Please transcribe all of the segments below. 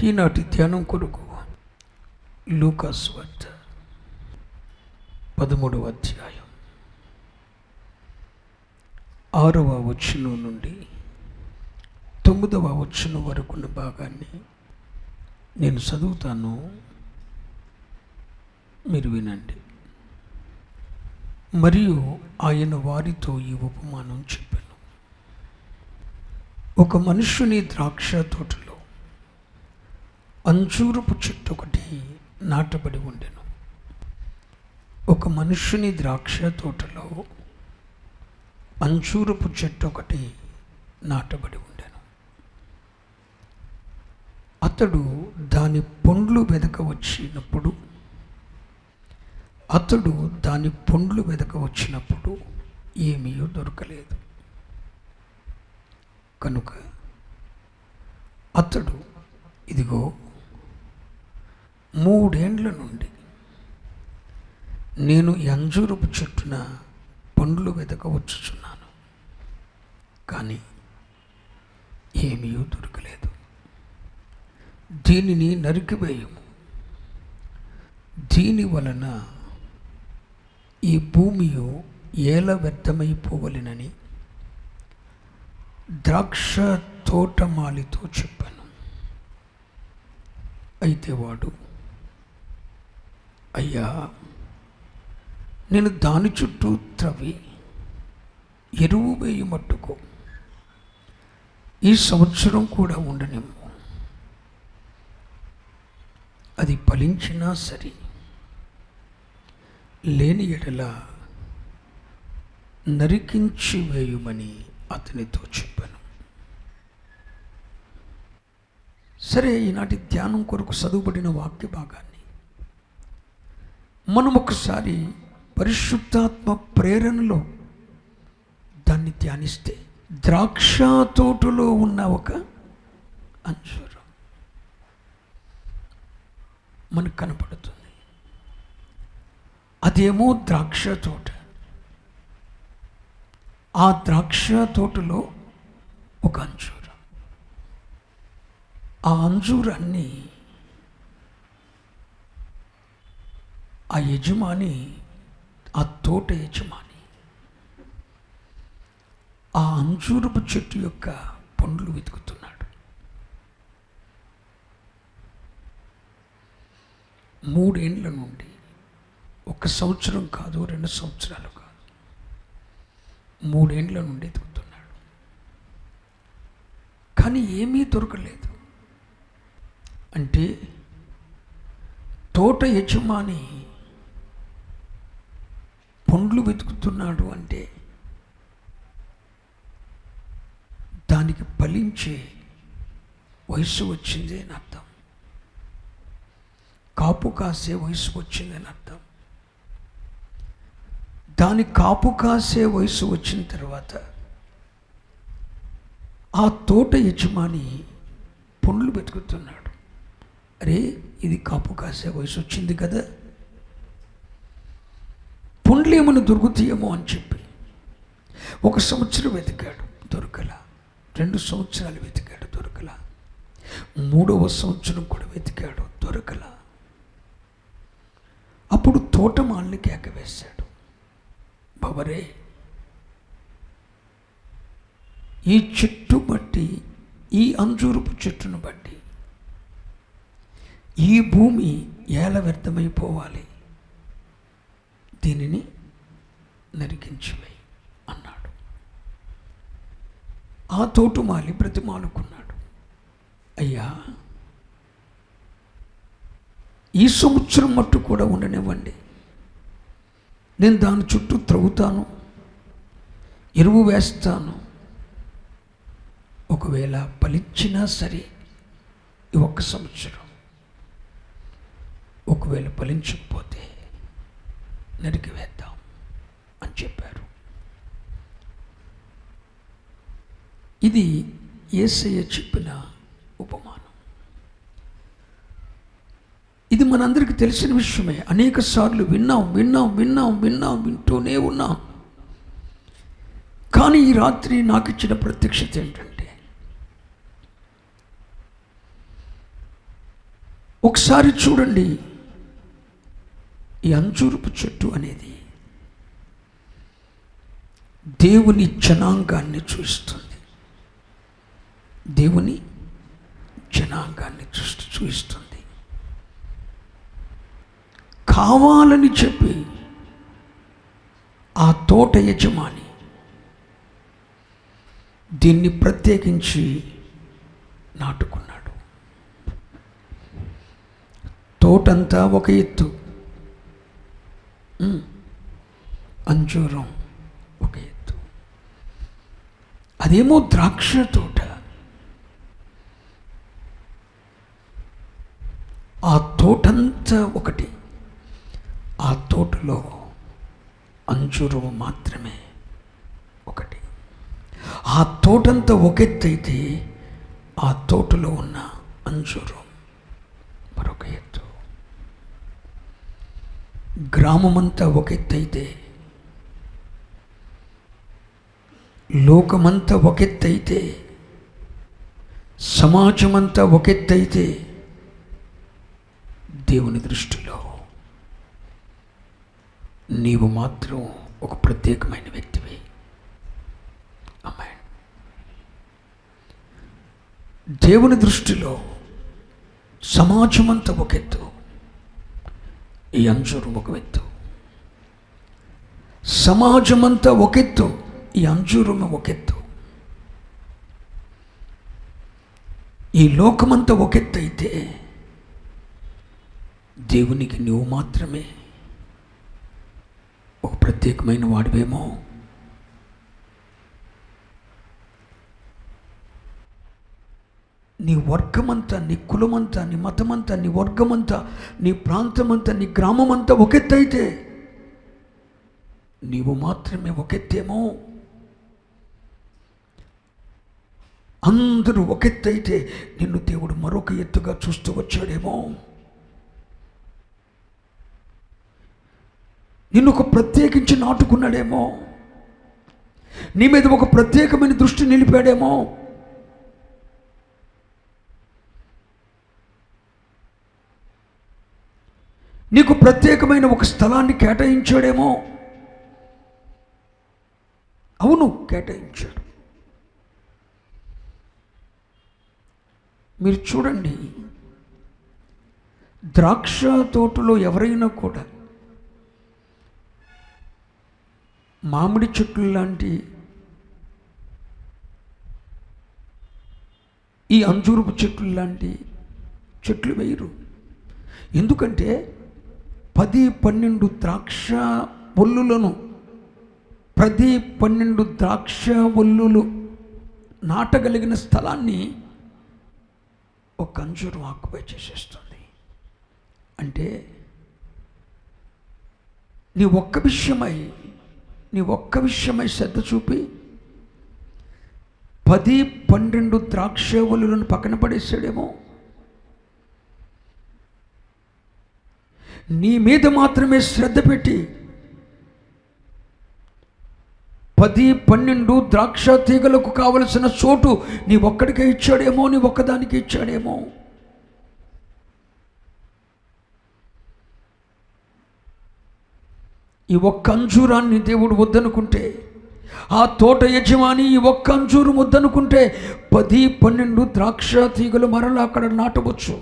ఈనాటి ధ్యానం కొరకు లూకా సువార్త 13వ అధ్యాయం 6వ వచనం నుండి 9వ వచనం వరకున్న భాగాన్ని నేను చదువుతాను, మీరు వినండి. మరియు ఆయన వారితో ఈ ఉపమానం చెప్పాను. ఒక మనుష్యుని ద్రాక్ష తోటలో అంజూరపు చెట్టు ఒకటి నాటబడి ఉండెను. ఒక మనుష్యుని ద్రాక్ష తోటలో అంజూరపు చెట్టు ఒకటి నాటబడి ఉండెను. అతడు దాని పండ్లు వెదకవచ్చినప్పుడు ఏమీ దొరకలేదు. కనుక అతడు, ఇదిగో 3 ఏండ్ల నుండి నేను ఈ అంజూరపు చెట్టున పండ్లు వెదకవచ్చుచున్నాను, కానీ ఏమీ దొరకలేదు. దీనిని నరికివేయము, దీని వలన ఈ భూమి ఏల వ్యర్థమైపోవలెనని ద్రాక్ష తోటమాలితో చెప్పాను. అయితే వాడు, అయ్యా, నేను దాని చుట్టూ త్రవ్వి ఎరువు వేయి మట్టుకు ఈ సంవత్సరం కూడా ఉండనిమ్ము, అది ఫలించినా సరి, లేని ఎడల నరికించి వేయుమని అతనితో చెప్పాను. సరే, ఈనాటి ధ్యానం కొరకు చదువుబడిన వాక్య భాగాన్ని మనం ఒకసారి పరిశుద్ధాత్మ ప్రేరణలో దాన్ని ధ్యానిస్తే, ద్రాక్ష తోటలో ఉన్న ఒక అంజూరం మనకు కనపడుతుంది. అదేమో ద్రాక్ష తోట. ఆ ద్రాక్ష తోటలో ఒక అంజూరం. ఆ అంజూరాన్ని ఆ యజమాని, ఆ తోట యజమాని ఆ అంజూరపు చెట్టు యొక్క పండ్లు వెతుకుతున్నాడు. 3 ఏండ్ల నుండి, 1 సంవత్సరం కాదు, 2 సంవత్సరాలు కాదు, 3 ఏండ్ల నుండి వెతుకుతున్నాడు. కానీ ఏమీ దొరకలేదు. అంటే తోట యజమాని పండ్లు వెతుకుతున్నాడు అంటే దానికి ఫలించే వయసు వచ్చింది అని అర్థం. కాపు కాసే వయసు వచ్చింది అని అర్థం. దాని కాపు కాసే వయసు వచ్చిన తర్వాత ఆ తోట యజమాని పండ్లు వెతుకుతున్నాడు. అరే, ఇది కాపు కాసే వయసు వచ్చింది కదా, పండ్లు ఏమైనా దొరుకుతాయేమో అని చెప్పి 1 సంవత్సరం వెతికాడు, దొరకల. 2 సంవత్సరాలు వెతికాడు, దొరకల. 3వ సంవత్సరం కూడా వెతికాడు, దొరకల. అప్పుడు తోటమాలిని కేక వేశాడు, బాబరే, ఈ చెట్టు బట్టి, ఈ అంజూరపు చెట్టును బట్టి ఈ భూమి ఏల వ్యర్థమైపోవాలి, దీనిని నరికించివేయి అన్నాడు. ఆ తోటమాలి బ్రతిమాలుకున్నాడు, అయ్యా, ఈ సంవత్సరం మట్టు కూడా ఉండనివ్వండి, నేను దాని చుట్టూ త్రవ్వుతాను, ఎరువు వేస్తాను, ఒకవేళ ఫలించినా సరే ఈ 1 సంవత్సరం, ఒకవేళ ఫలించకపోతే నరికివేద్దాం అని చెప్పారు. ఇది యేసయ్య చెప్పిన ఉపమానం. ఇది మనందరికీ తెలిసిన విషయమే. అనేక సార్లు వింటూనే ఉన్నాం. కానీ ఈ రాత్రి నాకు ఇచ్చిన ప్రత్యక్షత ఏంటంటే, ఒకసారి చూడండి, ఈ అంజూరపు చెట్టు అనేది దేవుని జనాంగాన్ని చూస్తుంది. దేవుని జనాంగాన్ని చూస్తుంది. కావాలని చెప్పి ఆ తోట యజమాని దీన్ని ప్రత్యేకించి నాటుకున్నాడు. తోటంతా ఒక ఎత్తు, అంజూరం ఒక ఎత్తు. అదేమో ద్రాక్ష తోట. ఆ తోటంతా ఒకటి. ఆ తోటలో అంజూరం మాత్రమే ఒకటి. ఆ తోటంతా ఒకెత్తైతే ఆ తోటలో ఉన్న అంజూరం మరొక ఎత్తు. గ్రామమంతా ఒకెత్తైతే, లోకమంతా ఒకెత్తైతే, సమాజమంతా ఒకెత్తైతే, దేవుని దృష్టిలో నీవు మాత్రం ఒక ప్రత్యేకమైన వ్యక్తివి. ఆమేన్. దేవుని దృష్టిలో సమాజమంతా ఒక ఎత్తు, ఈ అంజూరం ఒక ఎత్తు. సమాజమంతా ఒక ఎత్తు, ఈ అంజూరం ఒక ఎత్తు. ఈ లోకమంతా ఒక ఎత్తు అయితే దేవునికి నువ్వు మాత్రమే ఒక ప్రత్యేకమైన వాడివేమో. నీ వర్గమంతా, నీ కులమంతా, నీ మతమంతా, నీ వర్గమంతా, నీ ప్రాంతమంతా, నీ గ్రామమంతా ఒకెత్తైతే నీవు మాత్రమే ఒకెత్తేమో. అందరూ ఒకెత్తైతే నిన్ను దేవుడు మరొక ఎత్తుగా చూస్తూ వచ్చాడేమో. నిన్ను ఒక ప్రత్యేకించి నాటుకున్నాడేమో. నీ మీద ఒక ప్రత్యేకమైన దృష్టి నిలిపాడేమో. నీకు ప్రత్యేకమైన ఒక స్థలాన్ని కేటాయించాడేమో. అవును, కేటాయించాడు. మీరు చూడండి, ద్రాక్ష తోటలో ఎవరైనా కూడా మామిడి చెట్లు లాంటి ఈ అంజూరపు చెట్లు లాంటి చెట్లు వేయరు. ఎందుకంటే 10-12 ద్రాక్ష ఒల్లులను, 10-12 ద్రాక్ష ఒల్లులు నాటగలిగిన స్థలాన్ని ఒక అంజూరం ఆక్యుపై చేసేస్తుంది. అంటే నీ ఒక్క విషయమై శ్రద్ధ చూపి 10-12 ద్రాక్ష ఒల్లులను పక్కన పడేసాడేమో. నీ మీద మాత్రమే శ్రద్ధ పెట్టి 10-12 ద్రాక్ష తీగలకు కావలసిన చోటు నీ ఒక్కడికే ఇచ్చాడేమో, నీ ఒక్కదానికి ఇచ్చాడేమో. ఈ ఒక్క అంజూరాన్ని దేవుడు వద్దనుకుంటే, ఆ తోట యజమాని ఈ ఒక్క అంజూరం వద్దనుకుంటే 10-12 ద్రాక్ష తీగలు మరలా అక్కడ నాటవచ్చు.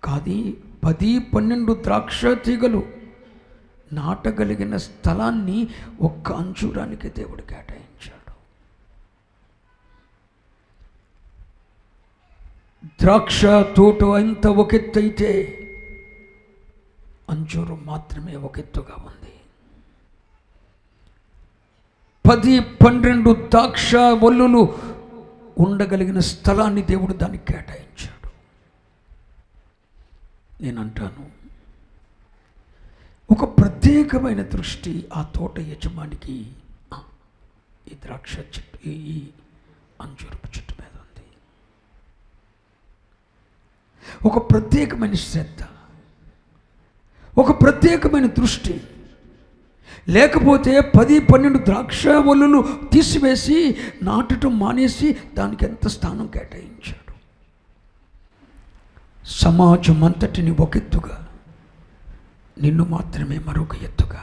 కాదు, 10-12 ద్రాక్ష తీగలు నాటగలిగిన స్థలాన్ని ఒక్క అంజూరానికి దేవుడు కేటాయించాడు. ద్రాక్ష తోట ఎంత ఒకెత్తైతే అంజూరం మాత్రమే ఒకెత్తుగా ఉంది. 10-12 ద్రాక్ష ఒల్లులు ఉండగలిగిన స్థలాన్ని దేవుడు దానికి కేటాయించాడు. నేను అంటాను, ఒక ప్రత్యేకమైన దృష్టి ఆ తోట యజమానికి ఈ ద్రాక్ష చెట్టు, ఈ అంజూరపు చెట్టు మీద ఉంది. ఒక ప్రత్యేకమైన శ్రద్ధ, ఒక ప్రత్యేకమైన దృష్టి. లేకపోతే 10-12 ద్రాక్ష ఒల్లులు తీసివేసి నాటడం మానేసి దానికి ఎంత స్థానం కేటాయించాడు. సమాజం అంతటిని ఒక ఎత్తుగా, నిన్ను మాత్రమే మరొక ఎత్తుగా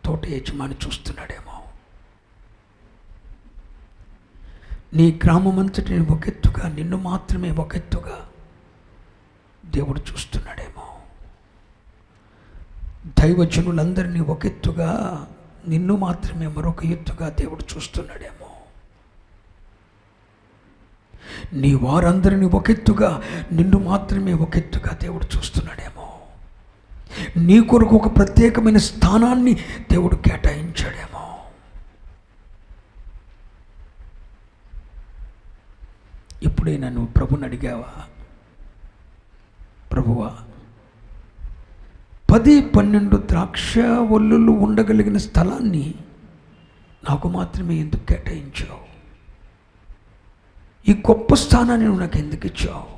తోట యజమాని చూస్తున్నాడేమో. నీ గ్రామం అంతటిని ఒక ఎత్తుగా, నిన్ను మాత్రమే ఒక ఎత్తుగా దేవుడు చూస్తున్నాడేమో. దైవజనులందరినీ ఒక ఎత్తుగా, నిన్ను మాత్రమే మరొక ఎత్తుగా దేవుడు చూస్తున్నాడేమో. నీ వారందరినీ ఒక ఎత్తుగా, నిన్ను మాత్రమే ఒక ఎత్తుగా దేవుడు చూస్తున్నాడేమో. నీ కొరకు ఒక ప్రత్యేకమైన స్థానాన్ని దేవుడు కేటాయించాడేమో. ఎప్పుడైనా నువ్వు ప్రభుని అడిగావా, ప్రభువా 10-12 ద్రాక్ష వల్లులు ఉండగలిగిన స్థలాన్ని నాకు మాత్రమే ఎందుకు కేటాయించావు? ఈ గొప్ప స్థానాన్ని నువ్వు నాకు ఎందుకు ఇచ్చావు?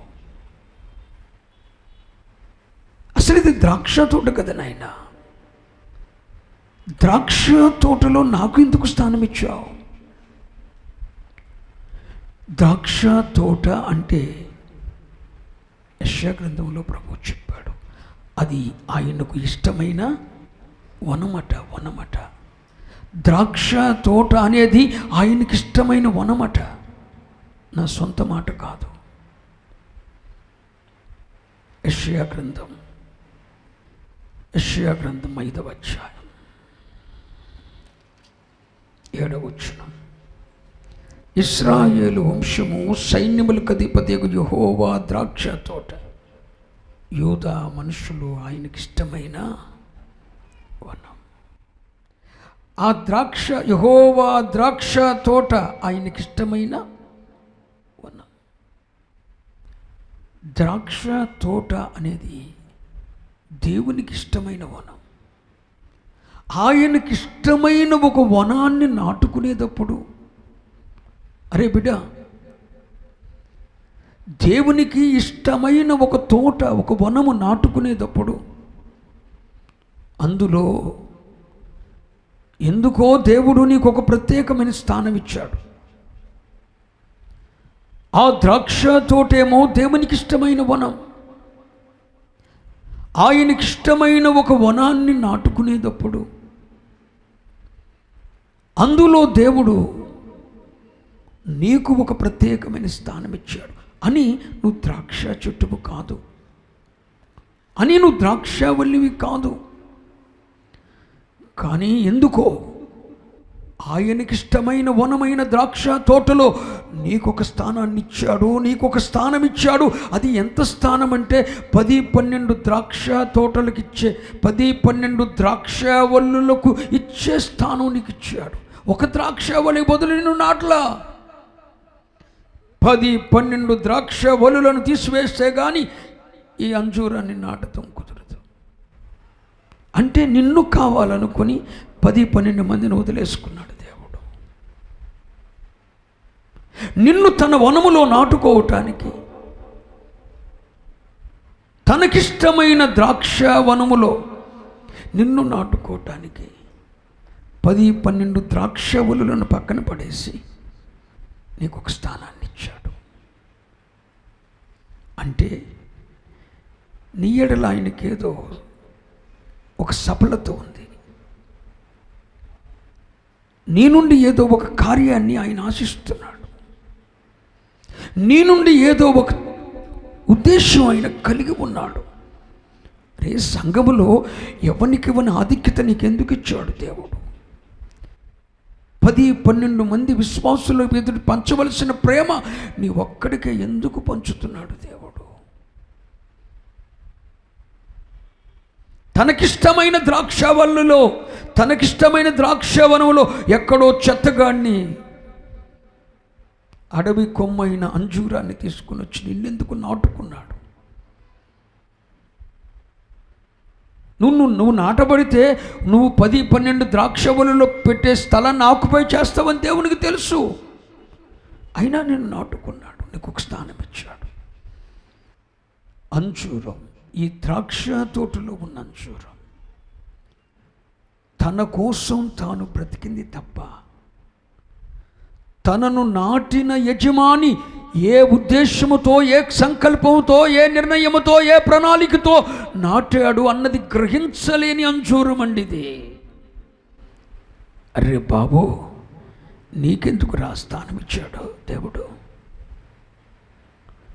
అసలు ఇది ద్రాక్ష తోట కదా నాయన, ద్రాక్ష తోటలో నాకు ఎందుకు స్థానం ఇచ్చావు? ద్రాక్ష తోట అంటే యెషయా గ్రంథంలో ప్రభువు చెప్పాడు, అది ఆయనకు ఇష్టమైన వనమట. ద్రాక్ష తోట అనేది ఆయనకి ఇష్టమైన వనమట, నా సొంత మాట కాదు. యెషయా గ్రంథం 5వ అధ్యాయం 7వ వచనం. ఇశ్రాయేలు వంశము సైన్యములకు అధిపతియగు యెహోవా ద్రాక్ష తోట, యూదా మనుషులు ఆయనకి ఇష్టమైన వనం. ఆ యెహోవా ద్రాక్ష తోట ఆయనకి ఇష్టమైన వనం. ద్రాక్ష తోట అనేది దేవునికి ఇష్టమైన వనం. ఆయనకి ఇష్టమైన ఒక వనాన్ని నాటుకునేటప్పుడు, అరే బిడ్డ, దేవునికి ఇష్టమైన ఒక తోట, ఒక వనము నాటుకునేటప్పుడు అందులో ఎందుకో దేవుడు నీకు ఒక ప్రత్యేకమైన స్థానం ఇచ్చాడు. ఆ ద్రాక్ష తోటేమో దేవునికి ఇష్టమైన వనం. ఆయనకి ఇష్టమైన ఒక వనాన్ని నాటుకునేటప్పుడు అందులో దేవుడు నీకు ఒక ప్రత్యేకమైన స్థానం ఇచ్చాడు. అని నువ్వు ద్రాక్ష చెట్టువు కాదు, అని నువ్వు ద్రాక్షవల్లివి కాదు. కానీ ఎందుకో ఆయనకి ఇష్టమైన వనమైన ద్రాక్ష తోటలో నీకొక స్థానాన్ని ఇచ్చాడు, నీకొక స్థానం ఇచ్చాడు. అది ఎంత స్థానం అంటే 10-12 ద్రాక్ష తోటలకు ఇచ్చే, 10-12 ద్రాక్ష వల్లులకు ఇచ్చే స్థానం నీకు ఇచ్చాడు. ఒక ద్రాక్ష వల్లి బదులు నిన్ను నాట్లా 10-12 ద్రాక్ష వల్లులను తీసివేస్తే కానీ ఈ అంజూరాన్ని నాటడం కుదరదు. అంటే నిన్ను కావాలనుకొని 10-12 మందిని వదిలేసుకున్నాడు దేవుడు. నిన్ను తన వనములో నాటుకోవటానికి, తనకిష్టమైన ద్రాక్ష వనములో నిన్ను నాటుకోవటానికి 10-12 ద్రాక్ష వల్లులను పక్కన పడేసి నీకు ఒక స్థానాన్ని ఇచ్చాడు. అంటే నీ ఎడల ఆయనకేదో ఒక సఫలత ఉంది, నీ నుండి ఏదో ఒక కార్యాన్ని ఆయన ఆశిస్తున్నాడు, నీ నుండి ఏదో ఒక ఉద్దేశం ఆయన కలిగి ఉన్నాడు. రే సంఘములో ఎవరికివ్వని ఆధిక్యత నీకెందుకు ఇచ్చాడు దేవుడు? 10-12 మంది విశ్వాసుల ఎదుటి పంచవలసిన ప్రేమ నీ ఒక్కడికే ఎందుకు పంచుతున్నాడు దేవుడు? తనకిష్టమైన ద్రాక్షవల్లులో, తనకిష్టమైన ద్రాక్షవనములో ఎక్కడో చెత్తగాడిని, అడవి కొమ్మైన అంజూరాన్ని తీసుకుని వచ్చి నిన్నెందుకు నాటుకున్నాడు? నువ్వు నాటబడితే నువ్వు 10-12 ద్రాక్షవల్లులో పెట్టే స్థలాన్ని ఆక్యుపై చేస్తావని దేవునికి తెలుసు. అయినా నేను నాటుకున్నాడు, నీకు ఒక స్థానం ఇచ్చాడు. అంజూరం, ఈ ద్రాక్ష తోటలో ఉన్న అంజూరం తన కోసం తాను బ్రతికింది తప్ప తనను నాటిన యజమాని ఏ ఉద్దేశముతో, ఏ సంకల్పంతో, ఏ నిర్ణయముతో, ఏ ప్రణాళికతో నాటాడు అన్నది గ్రహించలేని అంజూరం అండిది. అరే బాబు, నీకెందుకు స్థానం ఇచ్చాడు దేవుడు?